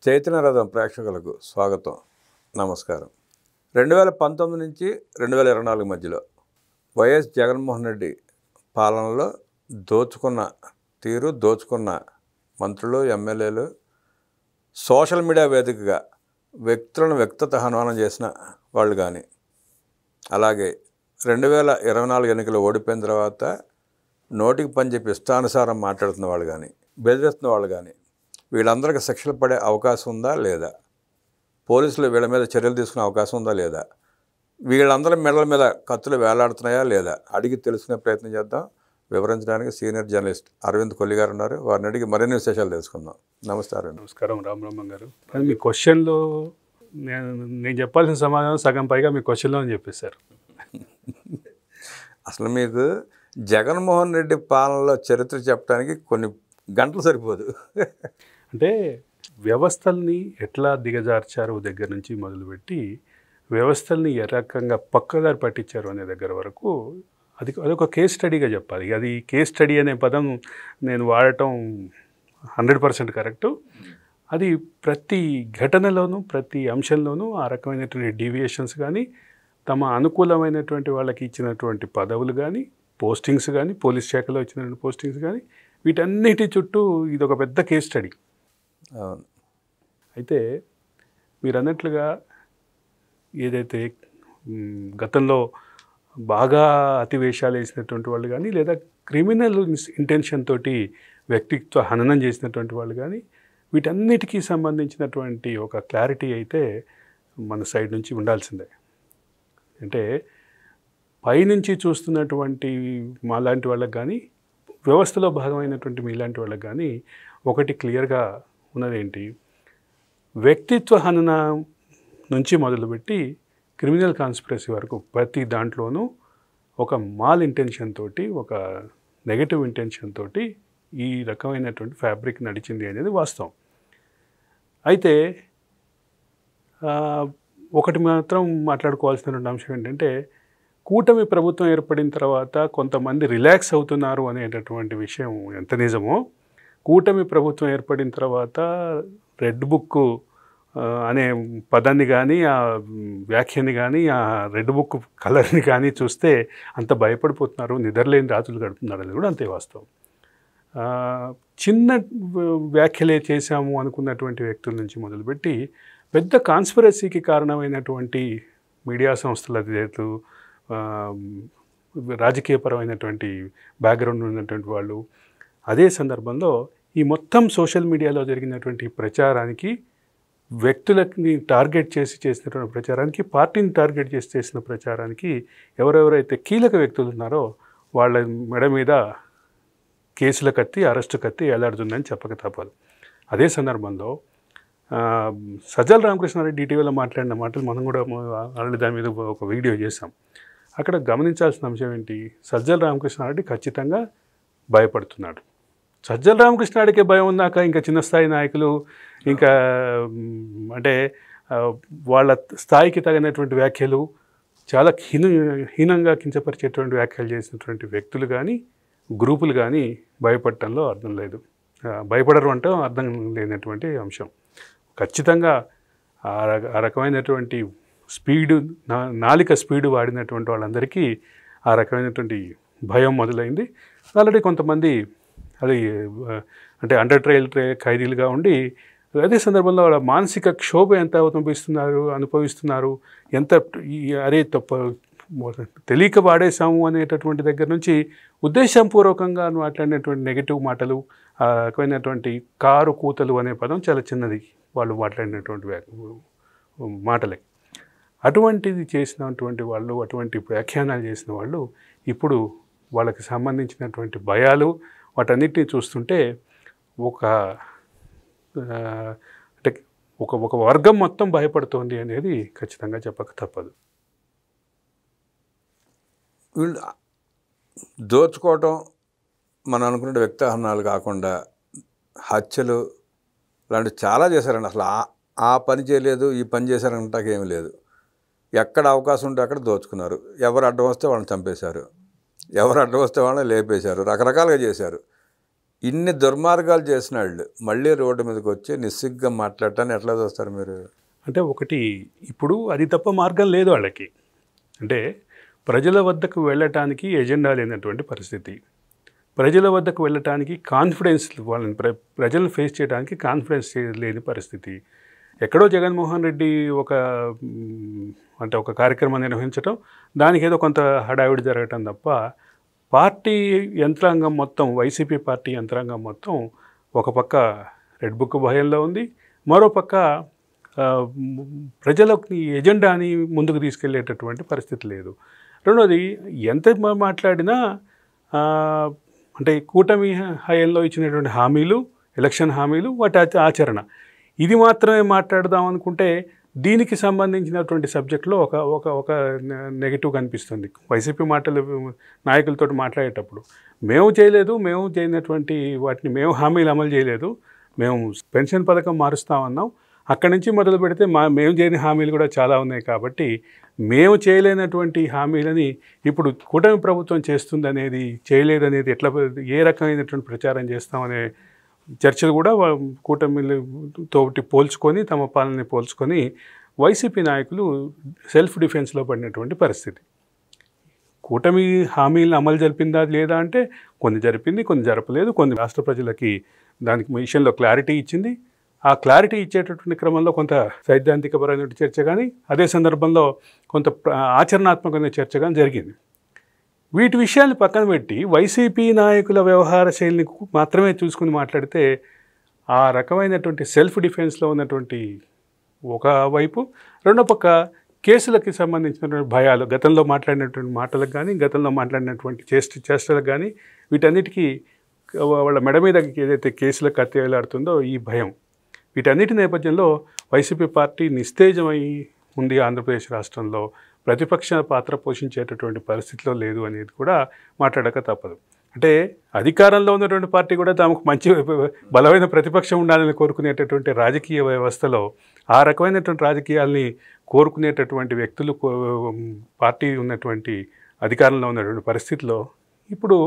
చైతన్య రథం ప్రేక్షకులకు స్వాగతం, నమస్కారం. 2019 నుంచి 2024 మధ్యలో వైఎస్ జగన్మోహన్ రెడ్డి పాలనలో దోచుకున్న మంత్రులు, ఎమ్మెల్యేలు, సోషల్ మీడియా వేదికగా వ్యక్తులను వ్యక్తిగత హననం చేసిన వాళ్ళు కానీ, అలాగే 2024 ఎన్నికలు ఓడిపోయిన తర్వాత నోటికి పని చెప్పి ఇష్టానుసారం మాట్లాడుతున్న వాళ్ళు కానీ, బెదిరిస్తున్న వాళ్ళు కానీ, వీళ్ళందరికీ శిక్షలు పడే అవకాశం ఉందా లేదా, పోలీసులు వీళ్ళ మీద చర్యలు తీసుకునే అవకాశం ఉందా లేదా, వీళ్ళందరి మెడల మీద కత్తులు వేలాడుతున్నాయా లేదా అడిగి తెలుసుకునే ప్రయత్నం చేద్దాం. వివరించడానికి సీనియర్ జర్నలిస్ట్ అరవింద్ కొల్లి గారు ఉన్నారు. వారిని అడిగి మరిన్ని విశేషాలు తెలుసుకుందాం. నమస్కారం. నమస్కారం రామరామన్ గారు. మీ క్వశ్చన్లో నేను చెప్పాల్సిన సమాధానం సగం పైగా మీ క్వశ్చన్లో అని చెప్పేశారు. అసలు మీకు జగన్మోహన్ రెడ్డి పాలనలో చరిత్ర చెప్పడానికి కొన్ని గంటలు సరిపోదు. అంటే వ్యవస్థల్ని ఎట్లా దిగజార్చారు దగ్గర నుంచి మొదలుపెట్టి వ్యవస్థల్ని ఏ రకంగా పక్కదారి పట్టించారు అనే దగ్గర వరకు అదొక కేస్ స్టడీగా చెప్పాలి. అది కేస్ స్టడీ అనే పదం నేను వాడటం 100% కరెక్టు. అది ప్రతి ఘటనలోనూ ప్రతి అంశంలోనూ ఆ రకమైనటువంటి డీవియేషన్స్ కానీ, తమ అనుకూలమైనటువంటి వాళ్ళకి ఇచ్చినటువంటి పదవులు కానీ, పోస్టింగ్స్ కానీ, పోలీస్ శాఖలో ఇచ్చినటువంటి పోస్టింగ్స్ కానీ, వీటన్నిటి చుట్టూ ఇది ఒక పెద్ద కేస్ స్టడీ. అయితే మీరు అన్నట్లుగా ఏదైతే గతంలో బాగా అతివేషాలు వేసినటువంటి వాళ్ళు కానీ, లేదా క్రిమినల్ ఇంటెన్షన్ తోటి వ్యక్తిత్వ హననం చేసినటువంటి వాళ్ళు కానీ, వీటన్నిటికీ సంబంధించినటువంటి ఒక క్లారిటీ అయితే మన సైడ్ నుంచి ఉండాల్సిందే. అంటే పైనుంచి చూస్తున్నటువంటి మాలాంటి వాళ్ళకి కానీ, వ్యవస్థలో భాగమైనటువంటి మీలాంటి వాళ్ళకి కానీ ఒకటి క్లియర్గా ఉన్నదేంటి, వ్యక్తిత్వ హనన నుంచి మొదలుపెట్టి క్రిమినల్ కాన్స్పిరసీ వరకు ప్రతి దాంట్లోనూ ఒక మాల్ ఇంటెన్షన్ తోటి, ఒక నెగటివ్ ఇంటెన్షన్ తోటి ఈ రకమైనటువంటి ఫ్యాబ్రిక్ నడిచింది అనేది వాస్తవం. అయితే ఒకటి మాత్రం మాట్లాడుకోవాల్సినటువంటి అంశం ఏంటంటే, కూటమి ప్రభుత్వం ఏర్పడిన తర్వాత కొంతమంది రిలాక్స్ అవుతున్నారు అనేటటువంటి విషయం ఎంత నిజమో, కూటమి ప్రభుత్వం ఏర్పడిన తర్వాత రెడ్ బుక్ అనే పదాన్ని కానీ, ఆ వ్యాఖ్యని కానీ, ఆ రెడ్ బుక్ కలర్ని కానీ చూస్తే అంత భయపడిపోతున్నారు, నిద్రలేని రాత్రులు గడుపుతున్నారు అనేది కూడా అంతే వాస్తవం. చిన్న వ్యాఖ్యలే చేశాము అనుకున్నటువంటి వ్యక్తుల నుంచి మొదలుపెట్టి పెద్ద కాన్స్పిరసీకి కారణమైనటువంటి మీడియా సంస్థల అధినేతలు, రాజకీయపరమైనటువంటి బ్యాక్గ్రౌండ్ ఉన్నటువంటి వాళ్ళు, అదే సందర్భంలో ఈ మొత్తం సోషల్ మీడియాలో జరిగినటువంటి ప్రచారానికి, వ్యక్తులని టార్గెట్ చేసి చేసినటువంటి ప్రచారానికి, పార్టీని టార్గెట్ చేసి చేసిన ప్రచారానికి ఎవరెవరైతే కీలక వ్యక్తులు ఉన్నారో వాళ్ళ మెడ మీద కేసుల కత్తి, అరెస్టు కత్తి ఎలాడుతుందని చెప్పక తప్పదు. అదే సందర్భంలో సజ్జల రామకృష్ణారెడ్డి ఇటీవల మాట్లాడిన మాటలు మనం కూడా ఆల్రెడీ దాని మీద ఒక వీడియో చేసాం. అక్కడ గమనించాల్సిన అంశం ఏంటి, సజ్జల రామకృష్ణారెడ్డి ఖచ్చితంగా భయపడుతున్నాడు. సజ్జల రామకృష్ణారెడ్డికే భయం ఉన్నాక ఇంకా చిన్న స్థాయి నాయకులు, ఇంకా అంటే వాళ్ళ స్థాయికి తగినటువంటి వ్యాఖ్యలు, చాలా హీనంగా కించపరిచేటువంటి వ్యాఖ్యలు చేసినటువంటి వ్యక్తులు కానీ, గ్రూపులు కానీ భయపడటంలో అర్థం లేదు. భయపడరు అంటే అర్థం లేనటువంటి అంశం. ఖచ్చితంగా ఆ రకమైనటువంటి స్పీడు, నాలిక స్పీడు వాడినటువంటి వాళ్ళందరికీ ఆ రకమైనటువంటి భయం మొదలైంది. ఆల్రెడీ కొంతమంది అది అంటే అండర్ ట్రయల్ ఖైదీలుగా ఉండి, అదే సందర్భంలో వాళ్ళ మానసిక క్షోభ ఎంత అనుభవిస్తున్నారు, ఎంత అరే తెలియక వాడేశాము అనేటటువంటి దగ్గర నుంచి ఉద్దేశపూర్వకంగా మాట్లాడినటువంటి నెగిటివ్ మాటలు, ఆ రకమైనటువంటి కారు కూతలు అనే పదం చాలా చిన్నది వాళ్ళు మాట్లాడినటువంటి మాటలే. అటువంటిది చేసినటువంటి వాళ్ళు, అటువంటి వ్యాఖ్యానాలు చేసిన వాళ్ళు ఇప్పుడు వాళ్ళకి సంబంధించినటువంటి భయాలు వాటన్నిటిని చూస్తుంటే అంటే ఒక వర్గం మొత్తం భయపడుతోంది అనేది ఖచ్చితంగా చెప్పక తప్పదు. వీళ్ళు దోచుకోవటం మనం అనుకునే వ్యక్తిహనాలు కాకుండా హత్యలు లాంటివి చాలా చేశారండి. అసలు ఆ పని చేయలేదు, ఈ పని చేశారంటాక ఏమీ లేదు. ఎక్కడ అవకాశం ఉంటే అక్కడ దోచుకున్నారు. ఎవరు అడ్డం వస్తే వాళ్ళని చంపేశారు, ఎవరు అడ్డం వస్తే వాళ్ళని లేపేశారు, రకరకాలుగా చేశారు. ఇన్ని దుర్మార్గాలు చేసిన వాళ్ళు మళ్ళీ రోడ్డు మీదకి వచ్చి నిస్సిగ్గా మాట్లాడటాన్ని ఎట్లా చూస్తారు మీరు? అంటే ఒకటి ఇప్పుడు అది తప్ప మార్గం లేదు వాళ్ళకి. అంటే ప్రజల వద్దకు వెళ్ళటానికి ఎజెండా లేనటువంటి పరిస్థితి, ప్రజల వద్దకు వెళ్ళటానికి కాన్ఫిడెన్స్, వాళ్ళని ప్రజలను ఫేస్ చేయడానికి కాన్ఫిడెన్స్ లేని పరిస్థితి. ఎక్కడో జగన్మోహన్ రెడ్డి ఒక కార్యక్రమం నిర్వహించడం, దానికి ఏదో కొంత హడావిడి జరగటం తప్ప పార్టీ యంత్రాంగం మొత్తం, వైసీపీ పార్టీ యంత్రాంగం మొత్తం ఒక పక్క రెడ్ బుక్ భయంలో ఉంది, మరో పక్క ప్రజలకు ఎజెండాని ముందుకు తీసుకెళ్లేటటువంటి పరిస్థితి లేదు. రెండోది, ఎంత మాట్లాడినా అంటే కూటమి హయాంలో ఇచ్చినటువంటి హామీలు, ఎలక్షన్ హామీలు, వాటి ఆచరణ, ఇది మాత్రమే మాట్లాడదాం అనుకుంటే దీనికి సంబంధించినటువంటి సబ్జెక్టులో ఒక నెగిటివ్ కనిపిస్తుంది. వైసీపీ నాయకులతో మాట్లాడేటప్పుడు మేము చేయనటువంటి వాటిని, మేము హామీలు అమలు చేయలేదు, మేము పెన్షన్ పథకం మారుస్తామన్నాం, అక్కడి నుంచి మొదలు పెడితే మేము చేయని హామీలు కూడా చాలా ఉన్నాయి, కాబట్టి మేము చేయలేనటువంటి హామీలని ఇప్పుడు కూటమి ప్రభుత్వం చేస్తుందనేది, చేయలేదనేది ఎట్లా, ఏ రకమైనటువంటి ప్రచారం చేస్తామనే చర్చలు కూడా కూటమితోటి పోల్చుకొని, తమ పాలనని పోల్చుకొని వైసీపీ నాయకులు సెల్ఫ్ డిఫెన్స్లో పడినటువంటి పరిస్థితి. కూటమి హామీలను అమలు జరిపిందా లేదా అంటే కొన్ని జరిపింది, కొన్ని జరపలేదు, కొన్ని రాష్ట్ర ప్రజలకి దానికి విషయంలో క్లారిటీ ఇచ్చింది. ఆ క్లారిటీ ఇచ్చేటటువంటి క్రమంలో కొంత సైద్ధాంతికపరమైన చర్చ కానీ, అదే సందర్భంలో కొంత ఆచరణాత్మకమైన చర్చ కానీ జరిగింది. వీటి విషయాన్ని పక్కన పెట్టి వైసీపీ నాయకుల వ్యవహార శైలిని మాత్రమే చూసుకుని మాట్లాడితే ఆ రకమైనటువంటి సెల్ఫ్ డిఫెన్స్లో ఉన్నటువంటి ఒకవైపు, రెండో పక్క కేసులకి సంబంధించినటువంటి భయాలు, గతంలో మాట్లాడినటువంటి మాటలకు కానీ, గతంలో మాట్లాడినటువంటి చేష్టలకు కానీ, వీటన్నిటికీ వాళ్ళ మెడ మీద ఏదైతే కేసులకు కత్తివేలాడుతుందో ఈ భయం, వీటన్నిటి నేపథ్యంలో వైసీపీ పార్టీ నిస్తేజమై ఉంది ఆంధ్రప్రదేశ్ రాష్ట్రంలో, ప్రతిపక్ష పాత్ర పోషించేటటువంటి పరిస్థితిలో లేదు అనేది కూడా మాట్లాడక తప్పదు. అంటే అధికారంలో ఉన్నటువంటి పార్టీ కూడా తమకు మంచి బలమైన ప్రతిపక్షం ఉండాలని కోరుకునేటటువంటి రాజకీయ వ్యవస్థలో ఆ రకమైనటువంటి రాజకీయాల్ని కోరుకునేటటువంటి వ్యక్తులు పార్టీ ఉన్నటువంటి అధికారంలో ఉన్నటువంటి పరిస్థితిలో ఇప్పుడు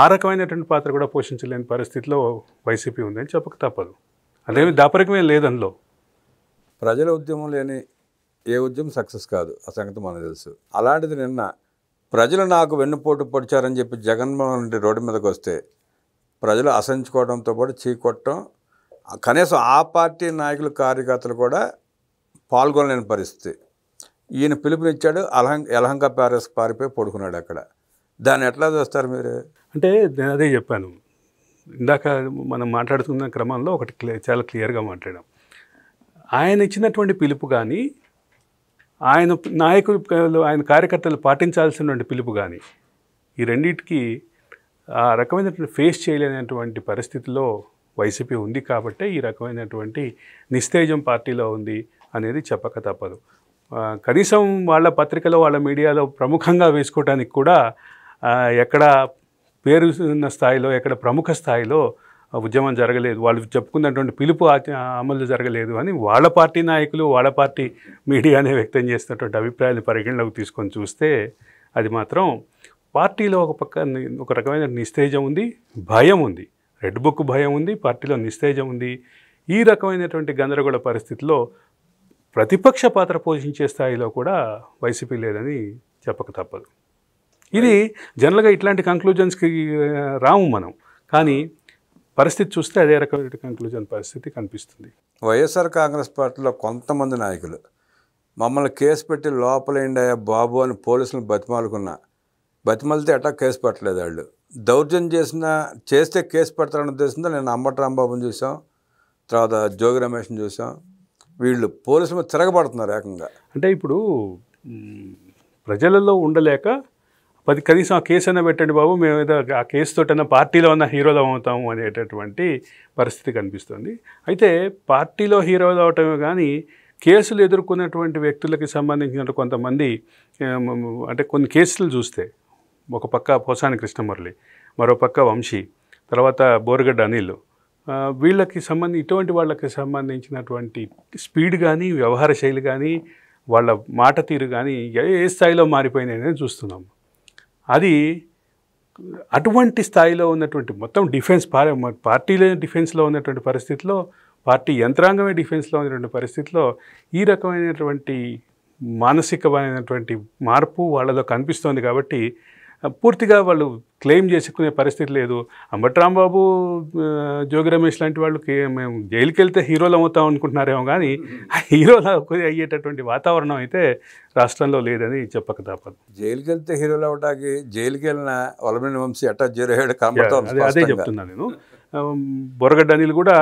ఆ రకమైనటువంటి పాత్ర కూడా పోషించలేని పరిస్థితిలో వైసీపీ ఉందని చెప్పక తప్పదు. అదేమి దాపరికమే లేదు అందులో. ప్రజల ఉద్యమం లేని ఏ ఉద్యమం సక్సెస్ కాదు, ఆ సంగతి మనకు తెలుసు. అలాంటిది నిన్న ప్రజలు నాకు వెన్నుపోటు పొడిచారని చెప్పి జగన్మోహన్ రెడ్డి రోడ్డు మీదకి వస్తే ప్రజలు అసహించుకోవడంతో పాటు చీకొట్టడం, కనీసం ఆ పార్టీ నాయకులు, కార్యకర్తలు కూడా పాల్గొనలేని పరిస్థితి. ఈయన పిలుపునిచ్చాడు, యలహంక ప్యాలెస్ పారిపోయి పడుకున్నాడు అక్కడ. దాన్ని ఎట్లా చూస్తారు మీరు? అంటే నేను అదే చెప్పాను ఇందాక, మనం మాట్లాడుతున్న క్రమంలో ఒకటి చాలా క్లియర్గా మాట్లాడాం. ఆయన ఇచ్చినటువంటి పిలుపు కానీ, ఆయన నాయకులు, ఆయన కార్యకర్తలు పాటించాల్సినటువంటి పిలుపు కానీ, ఈ రెండింటికి ఆ రకమైనటువంటి ఫేస్ చేయలేనటువంటి పరిస్థితిలో వైసీపీ ఉంది కాబట్టే ఈ రకమైనటువంటి నిస్తేజం పార్టీలో ఉంది అనేది చెప్పక తప్పదు. కనీసం వాళ్ళ పత్రికలో, వాళ్ళ మీడియాలో ప్రముఖంగా వేసుకోవడానికి కూడా ఎక్కడ పేరు ఉన్న స్థాయిలో, ఎక్కడ ప్రముఖ స్థాయిలో ఉద్యమం జరగలేదు, వాళ్ళు చెప్పుకున్నటువంటి పిలుపు అమలు జరగలేదు అని వాళ్ళ పార్టీ నాయకులు, వాళ్ళ పార్టీ మీడియానే వ్యక్తం చేస్తున్నటువంటి అభిప్రాయాన్ని పరిగణలోకి తీసుకొని చూస్తే అది మాత్రం పార్టీలో ఒక రకమైన నిస్తేజం ఉంది, భయం ఉంది, రెడ్ బుక్ భయం ఉంది, పార్టీలో నిస్తేజం ఉంది. ఈ రకమైనటువంటి గందరగోళ పరిస్థితిలో ప్రతిపక్ష పాత్ర పోషించే స్థాయిలో కూడా వైసీపీ లేదని చెప్పక తప్పదు. ఇది జనరల్గా ఇట్లాంటి కంక్లూజన్స్కి రాము మనం, కానీ పరిస్థితి చూస్తే అదే రకమైన కంక్లూజన్ పరిస్థితి కనిపిస్తుంది. వైఎస్ఆర్ కాంగ్రెస్ పార్టీలో కొంతమంది నాయకులు మమ్మల్ని కేసు పెట్టి లోపలేండాయా బాబు అని పోలీసులను బతిమాలితే ఎట్లా కేసు పెట్టలేదు. వాళ్ళు దౌర్జన్యం చేస్తే కేసు పెడతారని ఉద్దేశంతో నేను అంబటి రాంబాబుని చూసాం, తర్వాత జోగి రమేష్ని చూసాం. వీళ్ళు పోలీసులు తిరగబడుతున్నారు ఏకంగా. అంటే ఇప్పుడు ప్రజలలో ఉండలేక కనీసం ఆ కేసు అయినా పెట్టండి బాబు, మేము ఏదో ఆ కేసుతోటైనా పార్టీలో ఉన్న హీరోలు అవుతాము అనేటటువంటి పరిస్థితి కనిపిస్తుంది. అయితే పార్టీలో హీరోలు అవటమే కానీ కేసులు ఎదుర్కొన్నటువంటి వ్యక్తులకి సంబంధించిన కొంతమంది, అంటే కొన్ని కేసులు చూస్తే ఒక పక్క పోసాని కృష్ణమురళి, మరో పక్క వంశీ, తర్వాత బోరగడ్డ అనిల్, ఇటువంటి వాళ్ళకి సంబంధించినటువంటి స్పీడ్ కానీ, వ్యవహార శైలి కానీ, వాళ్ళ మాట తీరు కానీ ఏ స్థాయిలో మారిపోయినాయని చూస్తున్నాం. అది అటువంటి స్థాయిలో ఉన్నటువంటి మొత్తం పార్టీలే డిఫెన్స్లో ఉన్నటువంటి పరిస్థితిలో, పార్టీ యంత్రాంగమే డిఫెన్స్లో ఉన్నటువంటి పరిస్థితిలో ఈ రకమైనటువంటి మానసికమైనటువంటి మార్పు వాళ్ళలో కనిపిస్తోంది. కాబట్టి పూర్తిగా వాళ్ళు క్లెయిమ్ చేసుకునే పరిస్థితి లేదు. అంబటి రాంబాబు, జోగి రమేష్ లాంటి వాళ్ళు మేము జైలుకి వెళ్తే హీరోలు అవుతాం అనుకుంటున్నారేమో, కానీ ఆ హీరోలు అయ్యేటటువంటి వాతావరణం అయితే రాష్ట్రంలో లేదని చెప్పక తప్పదు. జైలుకి వెళ్తే హీరోలు అవటానికి జైలుకి వెళ్ళిన వలమినేని వంశీ ఎట్టా చేరాడు అదే చెప్తున్నాను నేను. బొరగడ్డ అనిల్ కూడా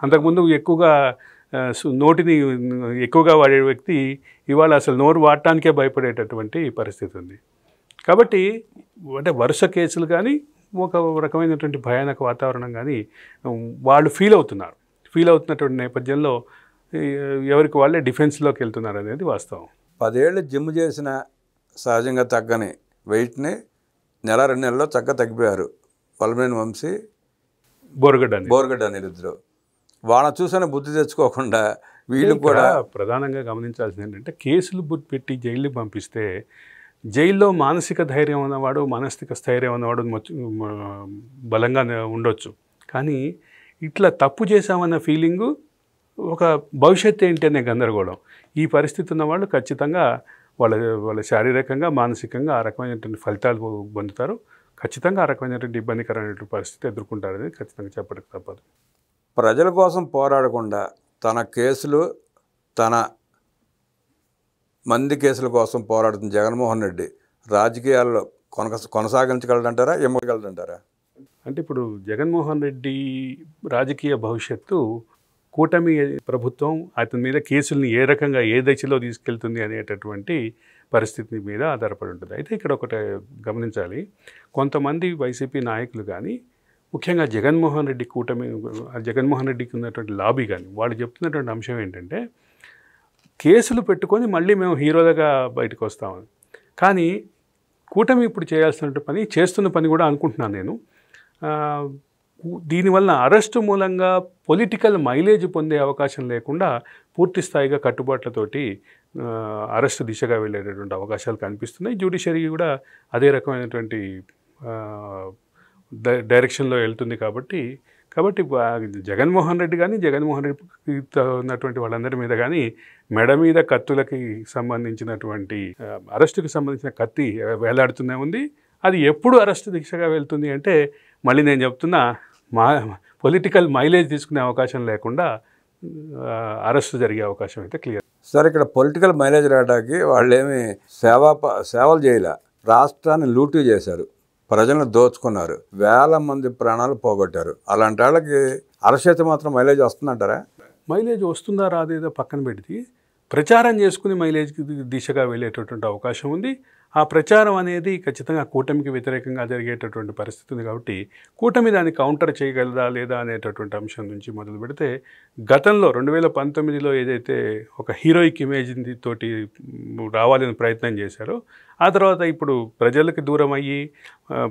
అంతకుముందు ఎక్కువగా నోటిని ఎక్కువగా వాడే వ్యక్తి ఇవాళ అసలు నోరు వాడటానికే భయపడేటటువంటి పరిస్థితి ఉంది. కాబట్టి అంటే వరుస కేసులు కానీ ఒక రకమైనటువంటి భయానక వాతావరణం కానీ వాళ్ళు ఫీల్ అవుతున్నటువంటి నేపథ్యంలో ఎవరికి వాళ్ళే డిఫెన్స్లోకి వెళ్తున్నారు అనేది వాస్తవం. 10 ఏళ్ళు జిమ్ చేసిన సహజంగా తగ్గని వెయిట్ని నెల 2 నెలల్లో చక్కగా తగ్గిపోయారు వలమినేని వంశీ, బోరగడ్డ అనిల్ ఇద్దరు. వాళ్ళని చూసిన బుద్ధి తెచ్చుకోకుండా వీళ్ళు కూడా ప్రధానంగా గమనించాల్సింది ఏంటంటే, కేసులు పెట్టి జైలు పంపిస్తే జైల్లో మానసిక ధైర్యం ఉన్నవాడు, మానసిక స్థైర్యం ఉన్నవాడు బలంగా ఉండొచ్చు. కానీ ఇట్లా తప్పు చేశామన్న ఫీలింగు, ఒక భవిష్యత్తు ఏంటి అనే గందరగోళం, ఈ పరిస్థితి ఉన్నవాళ్ళు ఖచ్చితంగా వాళ్ళ శారీరకంగా, మానసికంగా ఆ రకమైనటువంటి ఫలితాలు పొందుతారు. ఖచ్చితంగా ఆ రకమైనటువంటి ఇబ్బందికరమైనటువంటి పరిస్థితి ఎదుర్కొంటారనేది ఖచ్చితంగా చెప్పడానికి తప్పదు. ప్రజల కోసం పోరాడకుండా తన కేసులు, తన మంది కేసుల కోసం పోరాడుతున్న జగన్మోహన్ రెడ్డి రాజకీయాల్లో కొనసాగించగలడంటారా, ఇమ్మగలడంటారా? అంటే ఇప్పుడు జగన్మోహన్ రెడ్డి రాజకీయ భవిష్యత్తు కూటమి ప్రభుత్వం అతని మీద కేసుల్ని ఏ రకంగా ఏ దశలో తీసుకెళ్తుంది అనేటటువంటి పరిస్థితి మీద ఆధారపడి ఉంటుంది. అయితే ఇక్కడ ఒకటి గమనించాలి, కొంతమంది వైసీపీ నాయకులు కానీ, ముఖ్యంగా జగన్మోహన్ రెడ్డికి ఉన్నటువంటి లాబీ కానీ, వాళ్ళు చెప్తున్నటువంటి అంశం ఏంటంటే, కేసులు పెట్టుకొని మళ్ళీ మేము హీరోలుగా బయటకు వస్తామని. కానీ కూటమి ఇప్పుడు చేస్తున్న పని కూడా అనుకుంటున్నాను నేను, దీనివల్ల అరెస్టు మూలంగా పొలిటికల్ మైలేజ్ పొందే అవకాశం లేకుండా పూర్తి స్థాయిగా కట్టుబాట్లతోటి అరెస్టు దిశగా వెళ్ళేటటువంటి అవకాశాలు కనిపిస్తున్నాయి. జ్యుడిషియరీ కూడా అదే రకమైనటువంటి డైరెక్షన్లో వెళ్తుంది. కాబట్టి జగన్మోహన్ రెడ్డి కానీ, జగన్మోహన్ రెడ్డితో ఉన్నటువంటి వాళ్ళందరి మీద కానీ మెడ మీద కత్తులకి సంబంధించినటువంటి అరెస్టుకి సంబంధించిన కత్తి వేలాడుతూనే ఉంది. అది ఎప్పుడు అరెస్టు దిశగా వెళ్తుంది అంటే, మళ్ళీ నేను చెప్తున్నా, పొలిటికల్ మైలేజ్ తీసుకునే అవకాశం లేకుండా అరెస్టు జరిగే అవకాశం అయితే క్లియర్. సార్, ఇక్కడ పొలిటికల్ మైలేజ్ రావడానికి వాళ్ళేమి సేవలు చేయలే, రాష్ట్రాన్ని లూటీ చేశారు, ప్రజలను దోచుకున్నారు, వేల మంది ప్రాణాలు పోగొట్టారు. అలాంటి వాళ్ళకి అరెస్ట్ మాత్రం మైలేజ్ వస్తుందంటారా? మైలేజ్ వస్తుందా రాదేదో పక్కన పెడితే ప్రచారం చేసుకుని మైలేజ్కి దిశగా వెళ్ళేటటువంటి అవకాశం ఉంది. ఆ ప్రచారం అనేది ఖచ్చితంగా కూటమికి వ్యతిరేకంగా జరిగేటటువంటి పరిస్థితి ఉంది. కాబట్టి కూటమి దాన్ని కౌంటర్ చేయగలదా లేదా అనేటటువంటి అంశం నుంచి మొదలు పెడితే, గతంలో 2019లో ఏదైతే ఒక హీరోయిక్ ఇమేజ్ తోటి రావాలని ప్రయత్నం చేశారో, ఆ తర్వాత ఇప్పుడు ప్రజలకు దూరం అయ్యి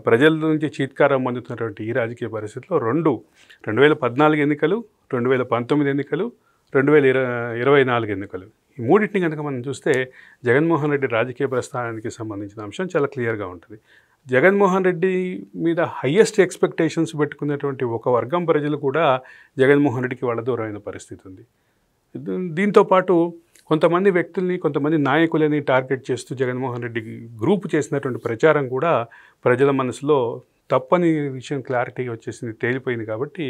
ప్రజల నుంచి చీత్కారం పొందుతున్నటువంటి ఈ రాజకీయ పరిస్థితిలో 2014 ఎన్నికలు, 2019 ఎన్నికలు, 2024 ఎన్నికలు, ఈ మూడింటిని కనుక మనం చూస్తే జగన్మోహన్ రెడ్డి రాజకీయ ప్రస్థానానికి సంబంధించిన అంశం చాలా క్లియర్గా ఉంటుంది. జగన్మోహన్ రెడ్డి మీద హయ్యెస్ట్ ఎక్స్పెక్టేషన్స్ పెట్టుకున్నటువంటి ఒక వర్గం ప్రజలు కూడా జగన్మోహన్ రెడ్డికి వాళ్ళ దూరమైన పరిస్థితి ఉంది. దీంతోపాటు కొంతమంది వ్యక్తుల్ని, కొంతమంది నాయకులని టార్గెట్ చేస్తూ జగన్మోహన్ రెడ్డి గ్రూప్ చేసినటువంటి ప్రచారం కూడా ప్రజల మనసులో తప్పని విషయం క్లారిటీగా వచ్చేసింది, తేలిపోయింది. కాబట్టి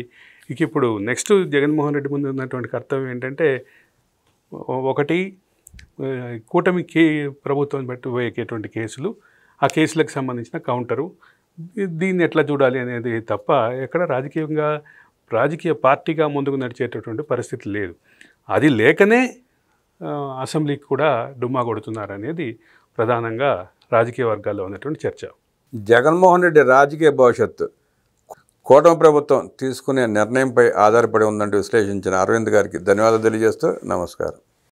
ఇప్పుడు నెక్స్ట్ జగన్మోహన్ రెడ్డి ముందు ఉన్నటువంటి కర్తవ్యం ఏంటంటే, ఒకటి కూటమి ప్రభుత్వం పెట్టబోయేటువంటి కేసులు, ఆ కేసులకు సంబంధించిన కౌంటరు, దీన్ని ఎట్లా చూడాలి అనేది తప్ప ఎక్కడ రాజకీయ పార్టీగా ముందుకు నడిచేటటువంటి పరిస్థితి లేదు. అది లేకనే అసెంబ్లీకి కూడా డుమ్మా కొడుతున్నారనేది ప్రధానంగా రాజకీయ వర్గాల్లో ఉన్నటువంటి చర్చ. జగన్మోహన్ రెడ్డి రాజకీయ భవిష్యత్తు కూటమి ప్రభుత్వం తీసుకునే నిర్ణయంపై ఆధారపడి ఉందంటూ విశ్లేషించిన అరవింద్ గారికి ధన్యవాదాలు తెలియజేస్తూ నమస్కారం.